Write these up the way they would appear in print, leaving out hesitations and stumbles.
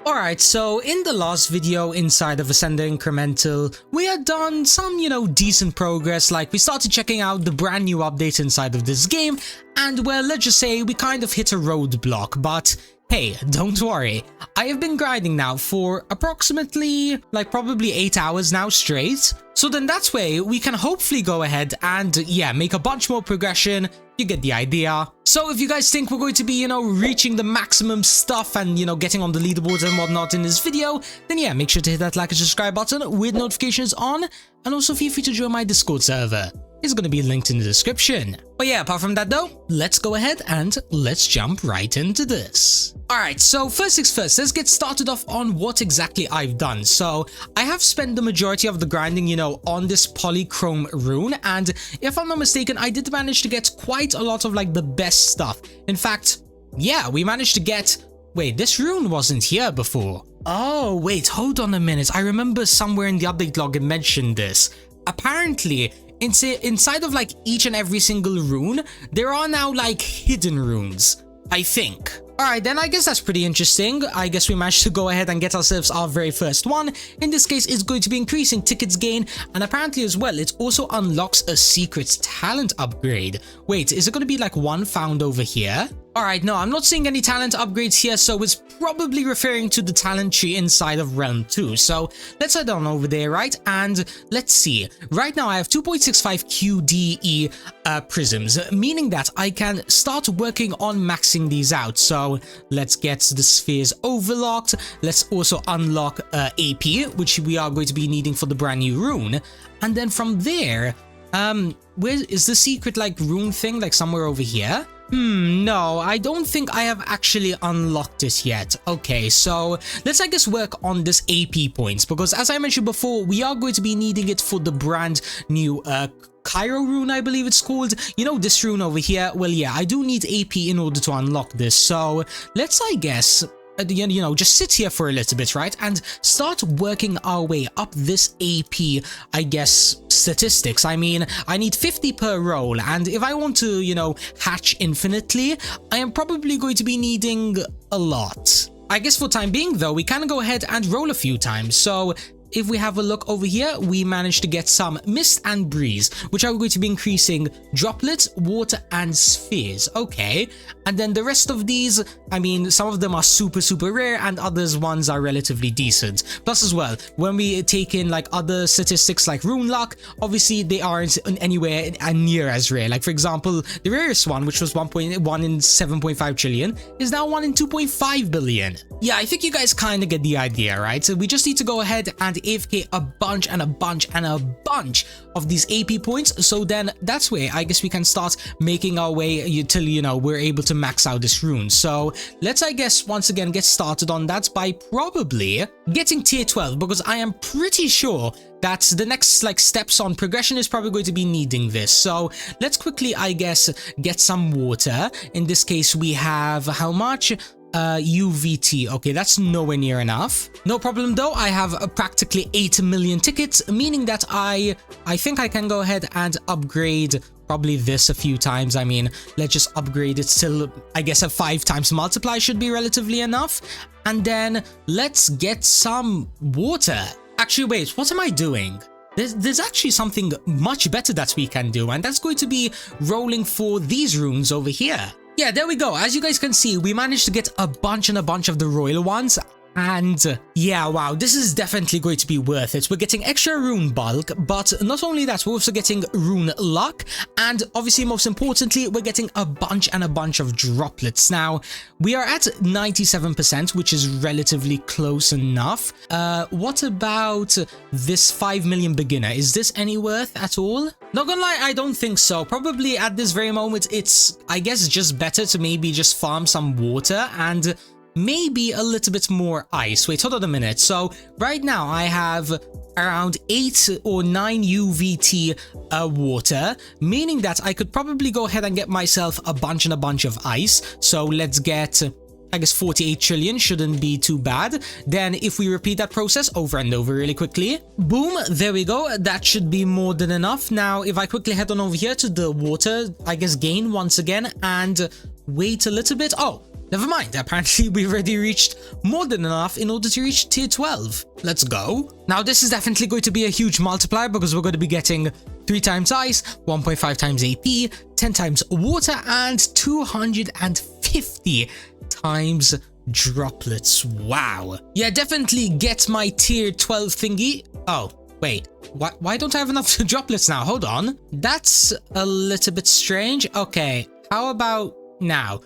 Alright, so in the last video inside of Ascender Incremental, we had done some, decent progress. Like, we started checking out the brand new update inside of this game, and well, let's just say we kind of hit a roadblock, but hey, don't worry. I have been grinding now for approximately, probably 8 hours now straight. So then that way, we can hopefully go ahead and, make a bunch more progression. You get the idea. So if you guys think we're going to be, reaching the maximum stuff and, getting on the leaderboards and whatnot in this video, then make sure to hit that like and subscribe button with notifications on. And also feel free to join my Discord server. It's going to be linked in the description. But yeah, apart from that though, let's go ahead and let's jump right into this. Alright, so first things first, let's get started off on what exactly I've done. So I have spent the majority of the grinding, on this polychrome rune, and if I'm not mistaken, I did manage to get quite a lot of the best stuff. In fact, yeah, we managed to get... Wait, this rune wasn't here before. Oh, wait, hold on a minute. I remember somewhere in the update log it mentioned this. Apparently, inside of each and every single rune, there are now hidden runes, I think. Alright, then I guess that's pretty interesting. I guess we managed to go ahead and get ourselves our very first one. In this case, it's going to be increasing tickets gain, and apparently as well, it also unlocks a secret talent upgrade. Wait, is it going to be one found over here? Alright, no, I'm not seeing any talent upgrades here, so it's probably referring to the talent tree inside of Realm 2. So let's head on over there, right? And let's see. Right now I have 2.65 QDE prisms, meaning that I can start working on maxing these out. So let's get the spheres overlocked. Let's also unlock AP, which we are going to be needing for the brand new rune. And then from there, where is the secret rune thing? Somewhere over here? No, I don't think I have actually unlocked it yet. Okay, so let's I guess work on this AP points, because as I mentioned before, we are going to be needing it for the brand new Cairo rune, I believe it's called. This rune over here. Well, yeah, I do need AP in order to unlock this. So let's I guess... just sit here for a little bit, right? And start working our way up this AP, I guess, statistics. I mean, I need 50 per roll, and if I want to, hatch infinitely, I am probably going to be needing a lot. I guess for time being, though, we can go ahead and roll a few times. So if we have a look over here, we managed to get some mist and breeze, which are going to be increasing droplets, water, and spheres. Okay, and then the rest of these, I mean, some of them are super rare, and others ones are relatively decent. Plus as well, when we take in other statistics like rune luck, obviously they aren't anywhere near as rare. For example, the rarest one, which was 1 in 7.5 trillion, is now 1 in 2.5 billion. Yeah, I think you guys kind of get the idea, right? So we just need to go ahead and AFK a bunch and a bunch and a bunch of these AP points, so then that's where I guess we can start making our way till we're able to max out this rune. So let's I guess once again get started on that by probably getting tier 12, because I am pretty sure that the next steps on progression is probably going to be needing this. So let's quickly I guess get some water. In this case we have how much? UVT. Okay, that's nowhere near enough. No problem though, I have practically 8 million tickets, meaning that I think I can go ahead and upgrade probably this a few times. I mean, let's just upgrade it till I guess a 5 times multiply should be relatively enough. And then let's get some water. Actually, wait, what am I doing? There's actually something much better that we can do, and that's going to be rolling for these runes over here. Yeah, there we go. As you guys can see, we managed to get a bunch and a bunch of the royal ones. And yeah, wow, this is definitely going to be worth it. We're getting extra rune bulk, but not only that, we're also getting rune luck, and obviously most importantly, we're getting a bunch and a bunch of droplets. Now, we are at 97%, which is relatively close enough. What about this 5 million beginner? Is this any worth at all? Not gonna lie, I don't think so. Probably at this very moment, it's, I guess, just better to maybe just farm some water and maybe a little bit more ice. Wait, hold on a minute. So right now I have around 8 or 9 UVT water, meaning that I could probably go ahead and get myself a bunch and a bunch of ice. So let's get, I guess 48 trillion shouldn't be too bad. Then if we repeat that process over and over really quickly, boom, there we go. That should be more than enough. Now, if I quickly head on over here to the water, I guess gain once again and wait a little bit. Oh, never mind, apparently we've already reached more than enough in order to reach tier 12. Let's go. Now this is definitely going to be a huge multiplier because we're going to be getting 3 times ice, 1.5 times AP, 10 times water, and 250 times droplets. Wow. Yeah, definitely get my tier 12 thingy. Oh, wait. Why don't I have enough droplets now? Hold on. That's a little bit strange. Okay, how about now?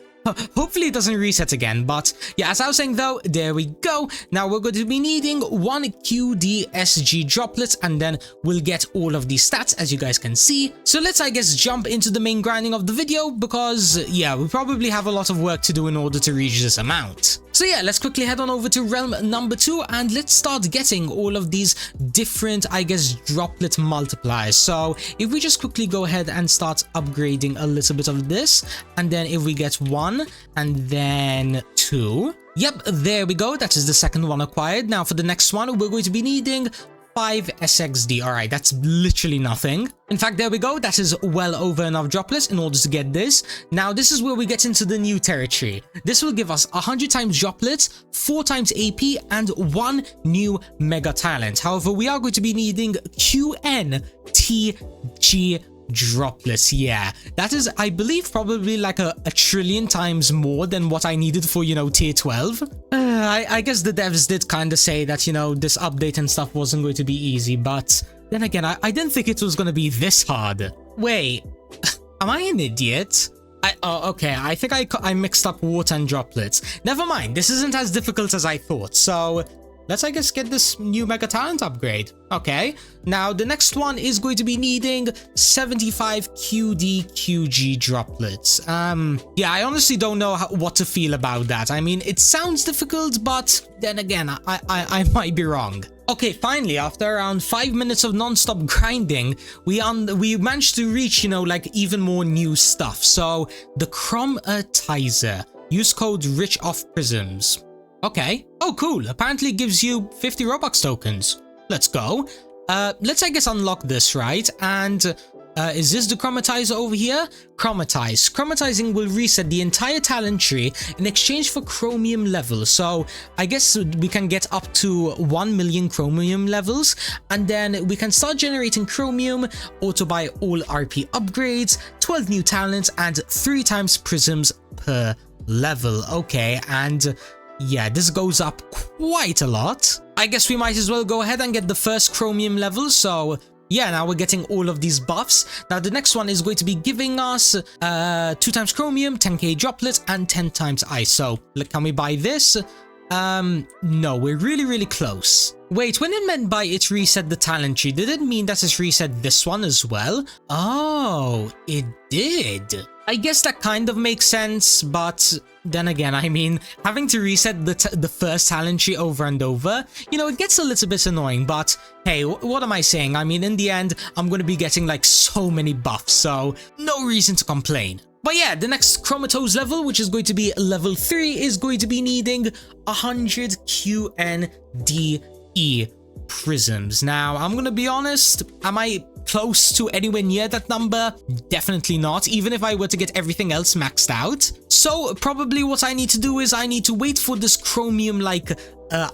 Hopefully it doesn't reset again, but yeah, as I was saying though, there we go. Now we're going to be needing 1 QDSG droplets, and then we'll get all of these stats, as you guys can see. So let's, I guess, jump into the main grinding of the video, because yeah, we probably have a lot of work to do in order to reach this amount. So yeah, let's quickly head on over to realm number 2 and let's start getting all of these different, I guess, droplet multipliers. So if we just quickly go ahead and start upgrading a little bit of this, and then if we get 1 and then 2. Yep, there we go. That is the second one acquired. Now for the next one, we're going to be needing 5 SXD. Alright, that's literally nothing. In fact, there we go. That is well over enough droplets in order to get this. Now, this is where we get into the new territory. This will give us 100 times droplets, 4 times AP, and 1 new mega talent. However, we are going to be needing QNTG droplets. Yeah, that is, I believe, probably like a trillion times more than what I needed for, you know, tier 12. I guess the devs did kind of say that, you know, this update and stuff wasn't going to be easy, but then again, I didn't think it was going to be this hard. Wait, am I an idiot? Oh, okay, I think I mixed up water and droplets. Never mind, this isn't as difficult as I thought, so let's, I guess, get this new mega talent upgrade. Okay, now the next one is going to be needing 75 QD/QG droplets. Yeah, I honestly don't know what to feel about that. I mean, it sounds difficult, but then again, I might be wrong. Okay, finally, after around 5 minutes of non-stop grinding, we managed to reach, you know, like even more new stuff. So the Chromatizer. Use code rich off prisms. Okay. Oh, cool. Apparently it gives you 50 Robux tokens. Let's go. Let's, I guess, unlock this, right? And is this the Chromatizer over here? Chromatize. Chromatizing will reset the entire talent tree in exchange for Chromium levels. So I guess we can get up to 1 million Chromium levels, and then we can start generating Chromium, auto buy all RP upgrades, 12 new talents, and 3 times prisms per level. Okay, and yeah, this goes up quite a lot. I guess we might as well go ahead and get the first Chromium level. So yeah, now we're getting all of these buffs. Now the next one is going to be giving us 2 times Chromium, 10k droplets, and 10 times ice. So can we buy this? No, we're really close. Wait, when it meant by it reset the talent tree, did it mean that it's reset this one as well? Oh, it did. I guess that kind of makes sense, but then again, I mean, having to reset the first talent tree over and over, you know, it gets a little bit annoying, but hey, what am I saying? I mean, in the end, I'm going to be getting like so many buffs, so no reason to complain. But yeah, the next Chromatose level, which is going to be level 3, is going to be needing 100 QNDE prisms. Now, I'm going to be honest, am I close to anywhere near that number? Definitely not, even if I were to get everything else maxed out. So probably what I need to do is I need to wait for this Chromium like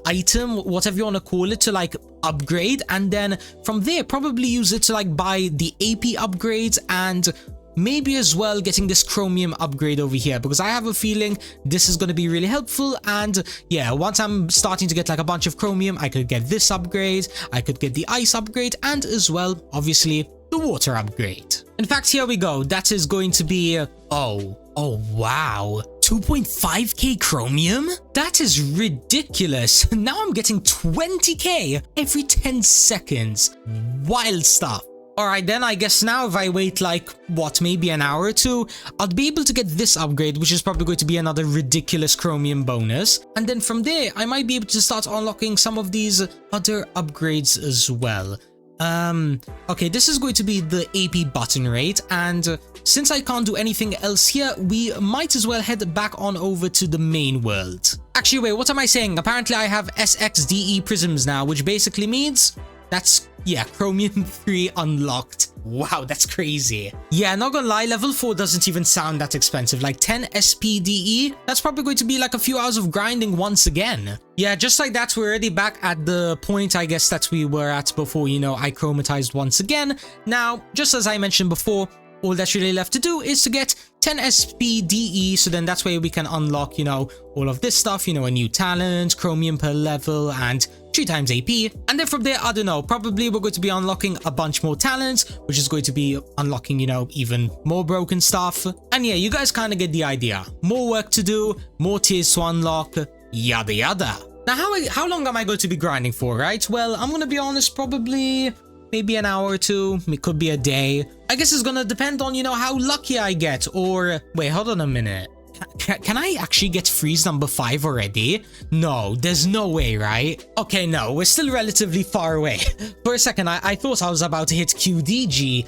item, whatever you want to call it, to like upgrade, and then from there probably use it to like buy the AP upgrades, and maybe as well getting this Chromium upgrade over here, because I have a feeling this is going to be really helpful. And yeah, once I'm starting to get like a bunch of Chromium, I could get this upgrade, I could get the ice upgrade, and as well, obviously, the water upgrade. In fact, here we go. That is going to be oh wow, 2.5k Chromium? That is ridiculous. Now I'm getting 20k every 10 seconds. Wild stuff. Alright then, I guess now if I wait like, what, maybe an hour or two, I'll be able to get this upgrade, which is probably going to be another ridiculous Chromium bonus. And then from there, I might be able to start unlocking some of these other upgrades as well. Okay, this is going to be the AP button rate, and since I can't do anything else here, we might as well head back on over to the main world. Actually, wait, what am I saying? Apparently I have SXDE prisms now, which basically means That's, yeah, Chromium 3 unlocked. Wow, that's crazy. Yeah, not gonna lie, level 4 doesn't even sound that expensive. Like 10 SPDE, that's probably going to be like a few hours of grinding once again. Yeah, just like that, we're already back at the point, I guess, that we were at before, you know, I chromatized once again. Now, just as I mentioned before, all that's really left to do is to get 10 SPDE, so then that's where we can unlock, you know, all of this stuff, you know, a new talent, Chromium per level, and 3 times AP. And then from there, I don't know, probably we're going to be unlocking a bunch more talents, which is going to be unlocking, you know, even more broken stuff. And yeah, you guys kind of get the idea. More work to do, more tiers to unlock, yada yada. Now, how long am I going to be grinding for, right? Well, I'm gonna be honest, probably maybe an hour or two, it could be a day. I guess it's gonna depend on, you know, how lucky I get, or... Wait, hold on a minute. Can I actually get freeze number 5 already? No, there's no way, right? Okay, no, we're still relatively far away. For a second, I thought I was about to hit QDG,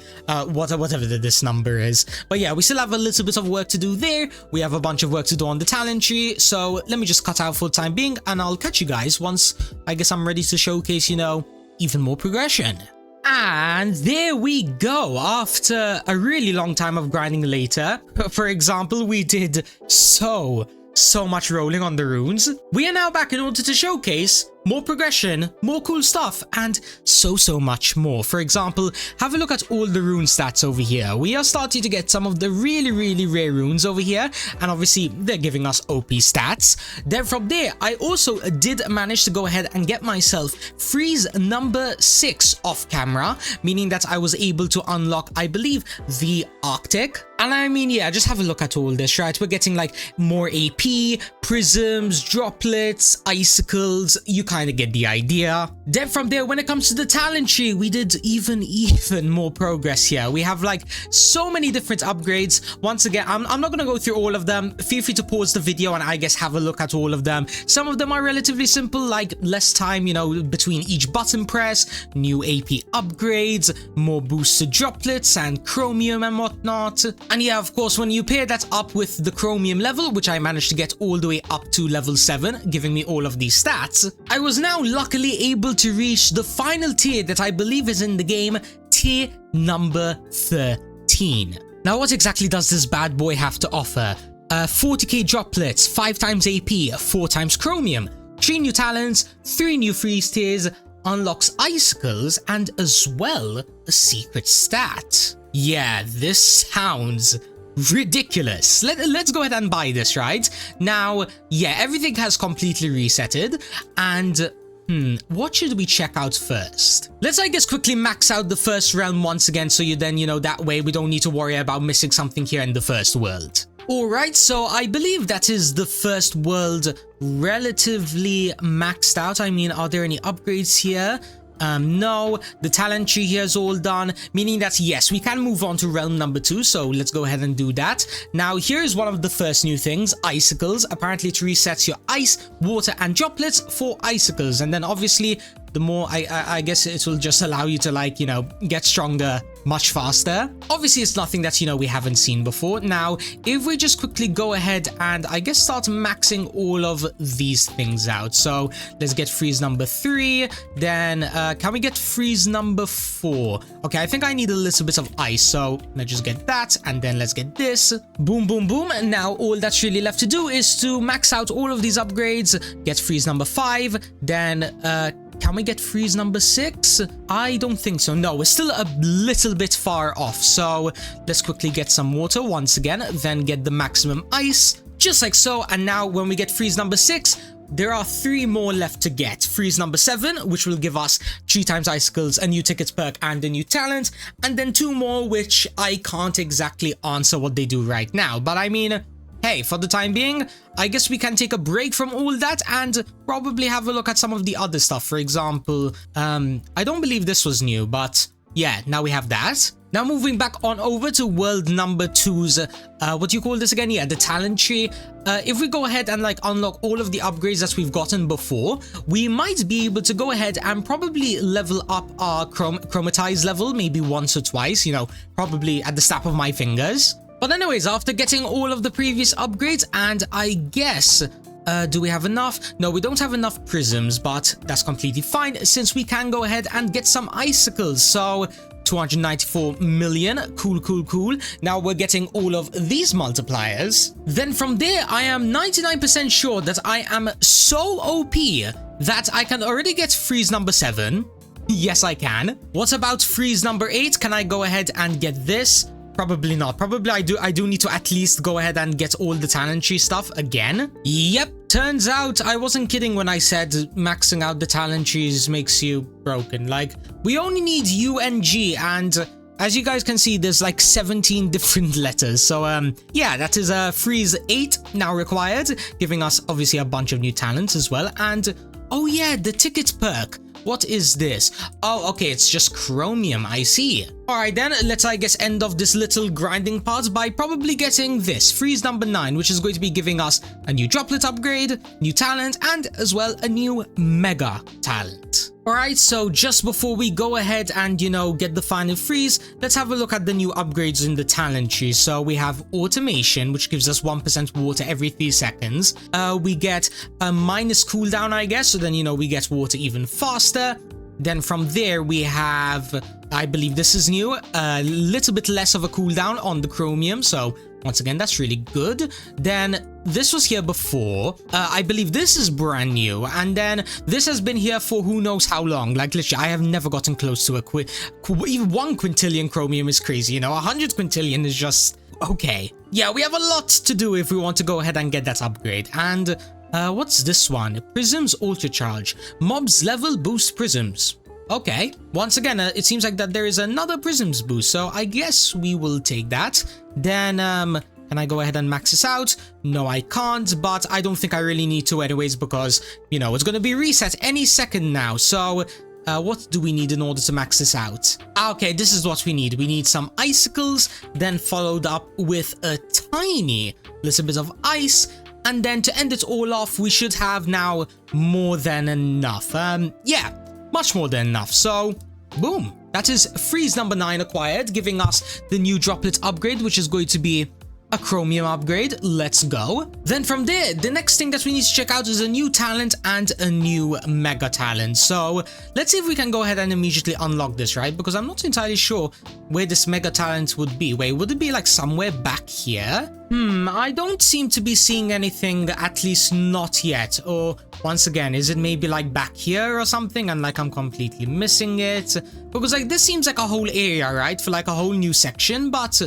whatever this number is. But yeah, we still have a little bit of work to do there. We have a bunch of work to do on the talent tree. So let me just cut out for the time being, and I'll catch you guys once I guess I'm ready to showcase, you know, even more progression. And there we go, after a really long time of grinding later. For example, we did so much rolling on the runes. We are now back in order to showcase more progression, more cool stuff, and so much more. For example, have a look at all the rune stats over here. We are starting to get some of the really rare runes over here, and obviously they're giving us OP stats. Then from there, I also did manage to go ahead and get myself freeze number 6 off camera, meaning that I was able to unlock, I believe, the Arctic. And I mean, yeah, just have a look at all this, right? We're getting like more AP, prisms, droplets, icicles, you kind of get the idea. Then from there, when it comes to the talent tree, we did even more progress here. We have like so many different upgrades. Once again, I'm not going to go through all of them. Feel free to pause the video and I guess have a look at all of them. Some of them are relatively simple, like less time, you know, between each button press, new AP upgrades, more boosted droplets and chromium and whatnot. And yeah, of course, when you pair that up with the chromium level, which I managed to get all the way up to level 7, giving me all of these stats, I was now luckily able to reach the final tier that I believe is in the game, tier number 13. Now, what exactly does this bad boy have to offer? 40k droplets, 5 times AP, 4 times chromium, 3 new talents, 3 new freeze tiers, unlocks icicles, and as well, a secret stat. Yeah, this sounds ridiculous. Let's go ahead and buy this, right? Now, yeah, everything has completely resetted, and what should we check out first? Let's, I guess, quickly max out the first realm once again, so you then, you know, that way we don't need to worry about missing something here in the first world. Alright, so I believe that is the first world relatively maxed out. I mean, are there any upgrades here? No, the talent tree here is all done, meaning that yes, we can move on to realm number 2, so let's go ahead and do that. Now, here's one of the first new things, icicles. Apparently it resets your ice, water, and droplets for icicles, and then obviously the more, I guess it will just allow you to, like, you know, get stronger much faster. Obviously, it's nothing that, you know, we haven't seen before. Now, if we just quickly go ahead and, I guess, start maxing all of these things out. So, let's get freeze number 3. Then, can we get freeze number 4? Okay, I think I need a little bit of ice. So, let's just get that. And then let's get this. Boom, boom, boom. And now, all that's really left to do is to max out all of these upgrades. Get freeze number 5. Then, can we get freeze number 6? I don't think so. No, we're still a little bit far off. So let's quickly get some water once again, then get the maximum ice, just like so. And now when we get freeze number 6, there are 3 more left to get. Freeze number 7, which will give us 3 times icicles, a new tickets perk, and a new talent. And then 2 more, which I can't exactly answer what they do right now. But I mean, hey, for the time being, I guess we can take a break from all that and probably have a look at some of the other stuff. For example, I don't believe this was new, but yeah, now we have that. Now moving back on over to world number 2's, what do you call this again? Yeah, the talent tree. If we go ahead and like unlock all of the upgrades that we've gotten before, we might be able to go ahead and probably level up our Chromatizer level maybe once or twice, you know, probably at the snap of my fingers. But anyways, after getting all of the previous upgrades and I guess Do we have enough? No, we don't have enough prisms, but that's completely fine since we can go ahead and get some icicles. So 294 million. Cool, cool, cool. Now we're getting all of these multipliers. Then from there, I am 99% sure that I am so OP that I can already get freeze number 7. Yes, I can. What about freeze number 8? Can I go ahead and get this? Probably not. Probably I do need to at least go ahead and get all the talent tree stuff again. Yep, turns out I wasn't kidding when I said maxing out the talent trees makes you broken. Like, we only need U and G, and as you guys can see, there's like 17 different letters. So yeah, that is freeze 8 now required, giving us obviously a bunch of new talents as well. And oh yeah, the ticket perk. What is this? Oh, okay, it's just Chromium, I see. Alright then, let's I guess end off this little grinding part by probably getting this, freeze number 9, which is going to be giving us a new droplet upgrade, new talent, and as well a new mega talent. Alright, so just before we go ahead and, you know, get the final freeze, let's have a look at the new upgrades in the talent tree. So we have automation, which gives us 1% water every 3 seconds. We get a minus cooldown, I guess, so then, you know, we get water even faster. Then from there we have, I believe this is new, a little bit less of a cooldown on the Chromium, so once again that's really good. Then this was here before, I believe this is brand new, and then this has been here for who knows how long. Like literally I have never gotten close to even 1 quintillion Chromium is crazy, you know, 100 quintillion is just okay. Yeah, we have a lot to do if we want to go ahead and get that upgrade. And what's this one? Prisms Ultra Charge. Mobs level boost prisms. Okay, once again, it seems like that there is another prisms boost, so I guess we will take that. Then, can I go ahead and max this out? No, I can't, but I don't think I really need to anyways because, you know, it's going to be reset any second now. So, what do we need in order to max this out? Okay, this is what we need. We need some icicles, then followed up with a tiny little bit of ice. And then to end it all off, we should have now more than enough. Yeah, much more than enough. So, boom. That is freeze number 9 acquired, giving us the new droplet upgrade, which is going to be a Chromium upgrade. Let's go. Then from there, the next thing that we need to check out is a new talent and a new mega talent. So let's see if we can go ahead and immediately unlock this, right? Because I'm not entirely sure where this mega talent would be. Wait, would it be like somewhere back here? I don't seem to be seeing anything, at least not yet. Or once again, is it maybe like back here or something and like I'm completely missing it? Because like this seems like a whole area, right? For like a whole new section, but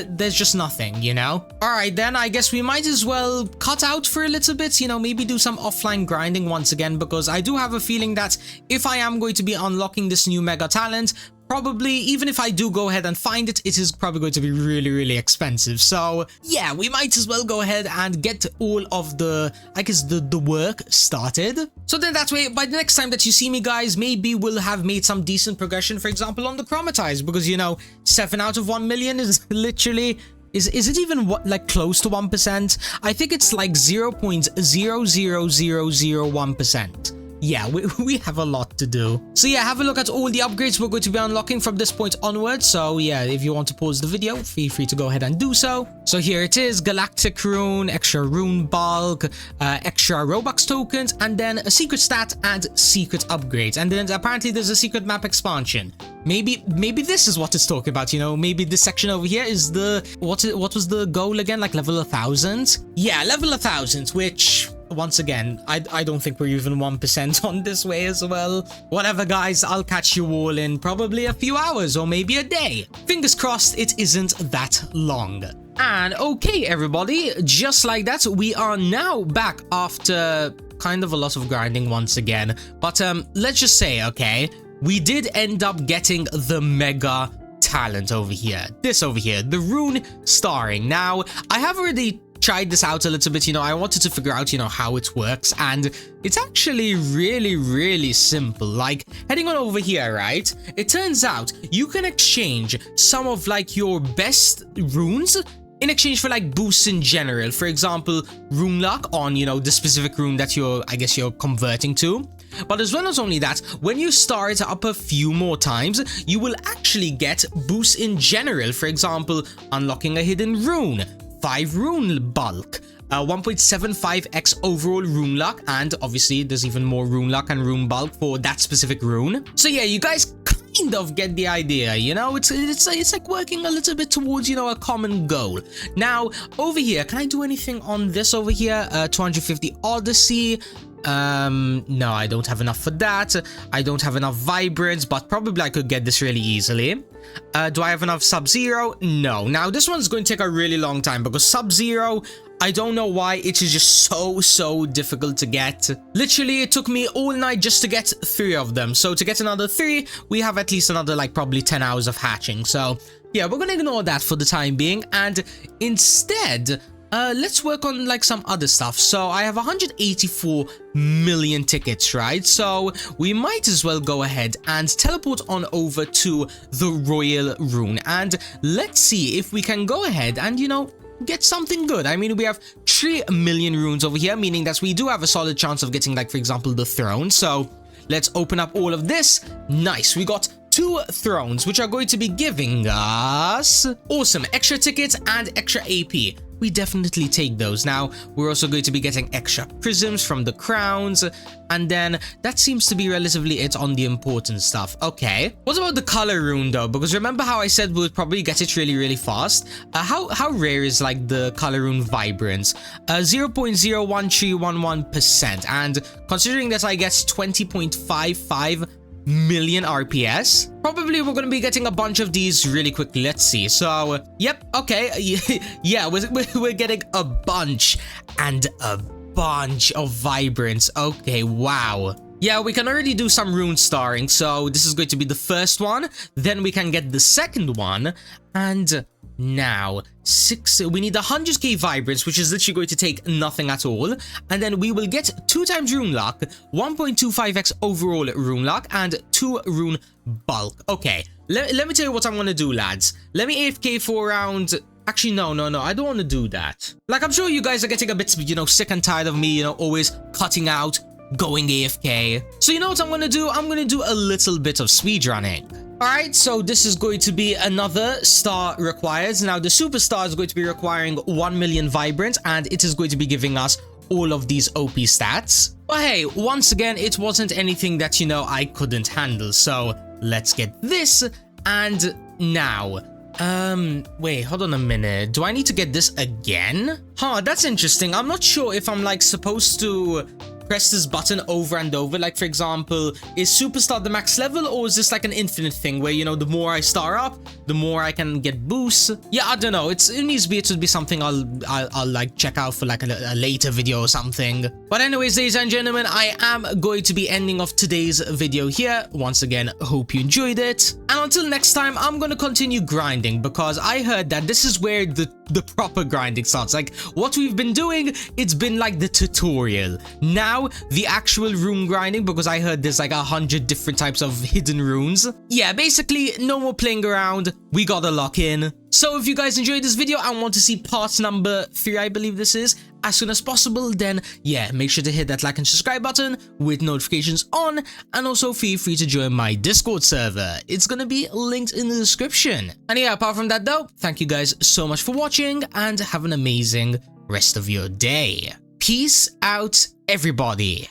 there's just nothing, you know? Alright then, I guess we might as well cut out for a little bit, you know, maybe do some offline grinding once again, because I do have a feeling that if I am going to be unlocking this new mega talent, probably, even if I do go ahead and find it, it is probably going to be really, really expensive. So yeah, we might as well go ahead and get all of the, I guess, the work started. So then that way, by the next time that you see me, guys, maybe we'll have made some decent progression, for example, on the Chromatizer, because, you know, 7 out of 1 million is literally... Is it even like close to 1%? I think it's like 0.00001%. Yeah, we have a lot to do. So yeah, have a look at all the upgrades we're going to be unlocking from this point onwards. So yeah, if you want to pause the video, feel free to go ahead and do so. So here it is: Galactic Rune, extra Rune bulk, extra Robux tokens, and then a secret stat and secret upgrades. And then apparently there's a secret map expansion. Maybe this is what it's talking about, you know, maybe this section over here is the, what was the goal again, like level 1000? Yeah, level 1000, which... Once again, I don't think we're even 1% on this way as well. Whatever, guys, I'll catch you all in probably a few hours or maybe a day. Fingers crossed it isn't that long. And okay, everybody, just like that, we are now back after kind of a lot of grinding once again. But let's just say, okay, we did end up getting the mega talent over here. This over here, the Rune starring. Now, I have already tried this out a little bit, you know, I wanted to figure out, you know, how it works, and it's actually really simple. Like, heading on over here, right, it turns out you can exchange some of like your best runes in exchange for like boosts in general. For example, rune luck on, you know, the specific rune that you're converting to. But as well as only that, when you star it up a few more times, you will actually get boosts in general. For example, unlocking a hidden rune, 5 rune bulk, 1.75x overall rune luck, and obviously there's even more rune luck and rune bulk for that specific rune. So yeah, you guys kind of get the idea, you know. It's like working a little bit towards, you know, a common goal. Now over here, can I do anything on this over here? 250 Odyssey. No, I don't have enough for that. I don't have enough vibrance, but probably I could get this really easily. Do I have enough Sub-Zero? No. Now this one's going to take a really long time because Sub-Zero, I don't know why, it is just so difficult to get. Literally, it took me all night just to get 3 of them. So to get another 3, we have at least another like probably 10 hours of hatching. So yeah, we're gonna ignore that for the time being, and instead let's work on like some other stuff. So I have 184 million tickets, right? So we might as well go ahead and teleport on over to the Royal Rune, and let's see if we can go ahead and, you know, get something good. I mean, we have 3 million runes over here, meaning that we do have a solid chance of getting, like, for example, the throne. So let's open up all of this. Nice, we got 2 thrones, which are going to be giving us awesome extra tickets and extra AP. We definitely take those. Now, we're also going to be getting extra prisms from the crowns, and then that seems to be relatively it on the important stuff. Okay, what about the color rune though? Because remember how I said we would probably get it really fast? How rare is like the color rune vibrance? 0.01311%, and considering that I get 20.55 million RPS, probably we're gonna be getting a bunch of these really quickly. Let's see. So yep, okay. Yeah, we're getting a bunch and a bunch of vibrance. Okay, wow. Yeah, we can already do some rune starring, so this is going to be the first one, then we can get the second one, and now we need 100k vibrance, which is literally going to take nothing at all, and then we will get 2 times rune luck, 1.25x overall rune luck, and 2 rune bulk. Okay, let me tell you what I'm gonna do, lads. Let me AFK for around... Actually, no, I don't want to do that. Like, I'm sure you guys are getting a bit, you know, sick and tired of me, you know, always cutting out, going AFK. So you know what I'm gonna do? I'm gonna do a little bit of speedrunning. Alright, so this is going to be another star required. Now the superstar is going to be requiring 1 million vibrance, and it is going to be giving us all of these OP stats. But hey, once again, it wasn't anything that, you know, I couldn't handle. So let's get this. And now, wait, hold on a minute. Do I need to get this again? Huh, that's interesting. I'm not sure if I'm like supposed to press this button over and over. Like, for example, is superstar the max level, or is this like an infinite thing where, you know, the more I star up, the more I can get boosts? Yeah, I don't know. It needs to be something I'll like check out for like a later video or something. But anyways, ladies and gentlemen, I am going to be ending off today's video here. Once again, hope you enjoyed it, and until next time, I'm gonna continue grinding, because I heard that this is where the proper grinding starts. Like, what we've been doing, it's been like the tutorial. Now the actual rune grinding, because I heard there's like 100 different types of hidden runes. Yeah, basically no more playing around, we gotta lock in. So if you guys enjoyed this video and want to see part number 3, I believe this is, as soon as possible, then yeah, make sure to hit that like and subscribe button with notifications on, and also feel free to join my Discord server. It's gonna be linked in the description. And yeah, apart from that though, thank you guys so much for watching, and have an amazing rest of your day. Peace out, everybody.